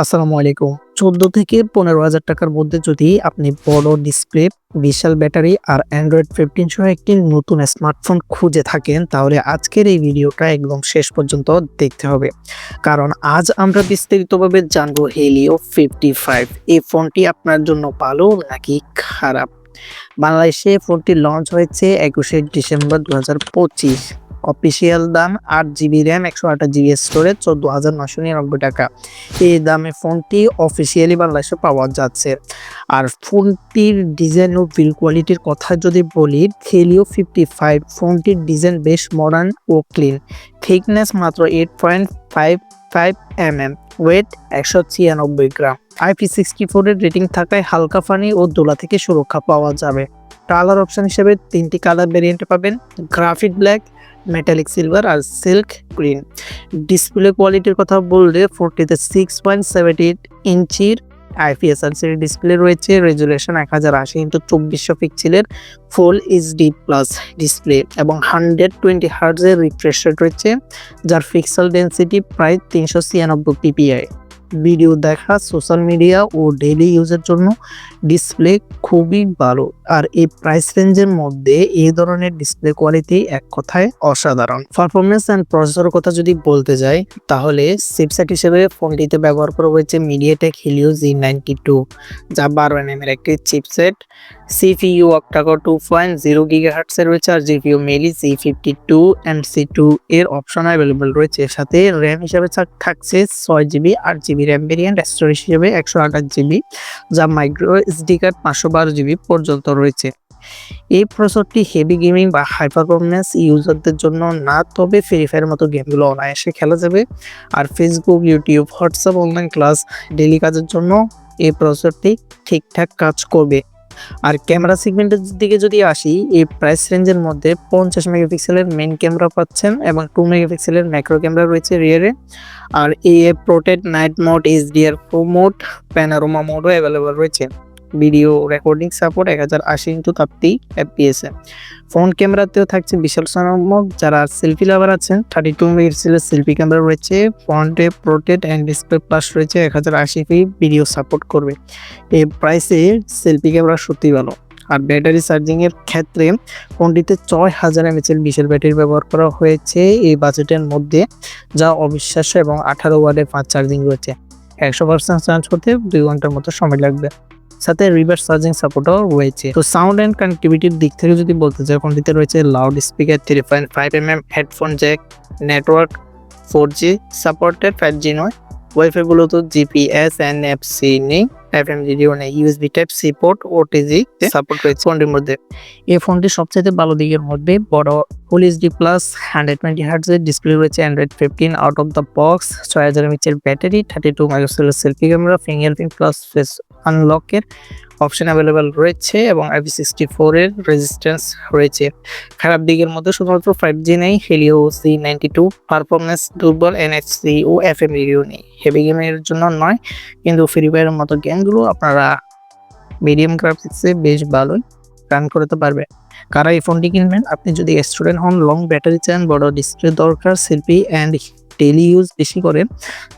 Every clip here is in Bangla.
আসসালামু আলাইকুম। ১৪ থেকে ১৫,০০০ টাকার মধ্যে যদি আপনি বড় ডিসপ্লে, বিশাল ব্যাটারি আর Android 15 সহ একটি নতুন স্মার্টফোন খুঁজে থাকেন, তাহলে আজকের এই ভিডিওটা একদম শেষ পর্যন্ত দেখতে হবে। কারণ আজ আমরা বিস্তারিতভাবে জানবো Helio 55 এই ফোনটি আপনার জন্য ভালো নাকি খারাপ। বাংলাদেশে ফোনটি লঞ্চ হয়েছে ২১শে ডিসেম্বর ২০২৫। অফিসিয়াল দাম ৮ জিবি র্যাম, ১২৮ জিবি স্টোরেজ, ১৪,৯৯৯ টাকা। এই দামে ফোনটি অফিসিয়ালি বাংলাদেশে পাওয়া যাচ্ছে। আর ফোনটির ডিজাইন ও বিল্ড কোয়ালিটির কথা যদি বলি, Helio 55 ফোনটির ডিজাইন বেশ মডার্ন ও ক্লিন। থিকনেস মাত্র 8.55 mm, ওয়েট ১৯৬ গ্রাম। IP64 এর রেটিং থাকায় হালকা পানি ও দোলা থেকে সুরক্ষা পাওয়া যাবে। কালার অপশন হিসেবে ৩টি কালার ভেরিয়েন্টে পাবেন: গ্রাফিট ব্ল্যাক, মেটালিক সিলভার আর সিল্ক গ্রিন। ডিসপ্লে কোয়ালিটির কথা বললে ফোনটিতে 6.78 ইঞ্চির IPS LCD ডিসপ্লে রয়েছে। রেজুলেশন 1080x2400 পিক্সেলের ফুল এইচডি প্লাস ডিসপ্লে এবং 120 হার্টজের রিফ্রেশ রেট রয়েছে, যার পিক্সেল ডেনসিটি প্রায় ৩৯৬ ppi। ভিডিও দেখা, সোশ্যাল মিডিয়া ও ডেইলি ইউজের জন্য ডিসপ্লে খুবই ভালো। আর এই প্রাইস রেঞ্জের মধ্যে এই ধরনের ডিসপ্লে কোয়ালিটি এক কথায় অসাধারণ। পারফরমেন্স অ্যান্ড প্রসেসরের কথা যদি বলতে যাই, তাহলে চিপসেট হিসেবে ফোনটিতে ব্যবহার করা হয়েছে MediaTek Helio G92, যা 12nm এর একটি চিপসেট। CPU octa-core 2.0 GHz এর রয়েছে আর GPU Mali C52 and C2 এর অপশন অ্যাভেলেবল রয়েছে। এর সাথে র্যাম হিসেবে থাকছে 6 GB, 8 GB RAM variant, storage হিসেবে 128 GB, যা মাইক্রো SD কার্ড 512 GB পর্যন্ত রয়েছে। এই প্রসেসরটি হেভি গেমিং বা হাই পারফরমেন্স ইউজারদের জন্য না, তবে ফ্রি ফায়ারের মতো গেমগুলো অনায়াসে খেলা যাবে। আর Facebook, YouTube, WhatsApp, online class, daily কাজের জন্য এই প্রসেসরটি ঠিকঠাক কাজ করবে। আর ক্যামেরা সেগমেন্টের দিকে যদি আসি, এই প্রাইস রেঞ্জের মধ্যে 50 মেগাপিক্সেলের মেইন ক্যামেরা পাচ্ছেন এবং 2 মেগাপিক্সেলের ম্যাক্রো ক্যামেরা রয়েছে রিয়ারে। আর AF protect, night mode, HDR pro mode, panorama মোডও অ্যাভেলেবল রয়েছে। Video recording support 1080x30 fps এ। ফ্রন্ট ক্যামেরাতেও থাকছে বিশাল সংখ্যক যারা সেলফি লাভার আছেন। 32 মেগাপিক্সেলের সেলফি ক্যামেরা রয়েছে। ফ্রন্টে প্রোটেক্ট অ্যান্ড ডিসপ্লে প্লাস রয়েছে, 1080p ভিডিও সাপোর্ট করবে। এই প্রাইসে সেলফি ক্যামেরা সত্যি ভালো। আর ব্যাটারি চার্জিং এর ক্ষেত্রে ফোনটিতে 6000 mAh এর বিশাল ব্যাটারি ব্যবহার করা হয়েছে এই বাজেটের মধ্যে, যা অবিশ্বাস্য, এবং 18 ওয়াটের ফাস্ট চার্জিং রয়েছে। 100% চার্জ করতে 2 ঘন্টার মতো সময় লাগবে। সাথে রিভার্স চার্জিং সাপোর্টও রয়েছে। তো সাউন্ড অ্যান্ড কানেক্টিভিটির দিক থেকে যদি বলতে চাই, ফোনটিতে রয়েছে loud speaker, 3.5 mm headphone jack, network 4G supported, 5G নয়। ওয়াইফাই, ব্লুটুথ, GPS, NFC নেই, FM রেডিও নেই। USB type C port, OTG support রয়েছে ফোনটির মধ্যে। এই ফোনটির সবচেয়ে ভালো দিকের মধ্যে বড় ফুল এইচডি প্লাস 120 হার্টজ এর ডিসপ্লে রয়েছে, Android 15 out of the box, 6000 mAh এর ব্যাটারি, 32 মেগাপিক্সেলের selfie camera, fingerprint plus face আনলকের অপশন অ্যাভেলেবল রয়েছে এবং IP64 এর রেজিস্ট্যান্স রয়েছে। খারাপ দিকের মধ্যে শুধুমাত্র 5G নেই, Helio C92 পারফরমেন্স দুর্বল, NFC ও FM রেডিও নেই। হেভি গেমের জন্য নয়, কিন্তু ফ্রি ফায়ারের মতো গেমগুলো আপনারা মিডিয়াম গ্রাফিক্সে বেশ ভালোই রান করতে পারবে। কারা এই ফোনটি কিনবেন? আপনি যদি স্টুডেন্ট হন, লং ব্যাটারি চান, বড় ডিসপ্লে দরকার, সেলফি অ্যান্ড ডেইলি ইউজ বেশি করেন,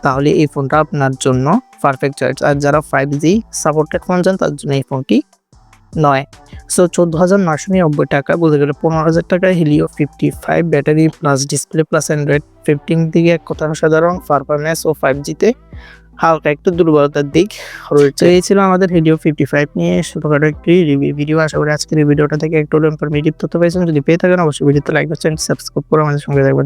তাহলে এই ফোনটা আপনার জন্য পারফেক্ট চয়েস। আর যারা 5G সাপোর্টেড ফোন চান, তার জন্য এই ফোনটি নয়। সো 14,990 টাকা, বলতে গেলে 15,000 টাকা Helio 55 battery plus display plus Android 15 দিকে এক কথা সাধারণ পারফরমেন্স ও 5G-তে হালকা একটু দুর্বলতার দিক রয়েছে। এই ছিল আমাদের Helio 55 নিয়ে ছোটখাটো একটি রিভিউ ভিডিও। আশা করি আজকের এই ভিডিওটা থেকে একটু ইনফরমেটিভ তথ্য পেয়েছেন। যদি পেয়ে থাকেন, অবশ্যই ভিডিওতে লাইক করছেন, সাবস্ক্রাইব করে আমাদের সঙ্গে থাকবেন।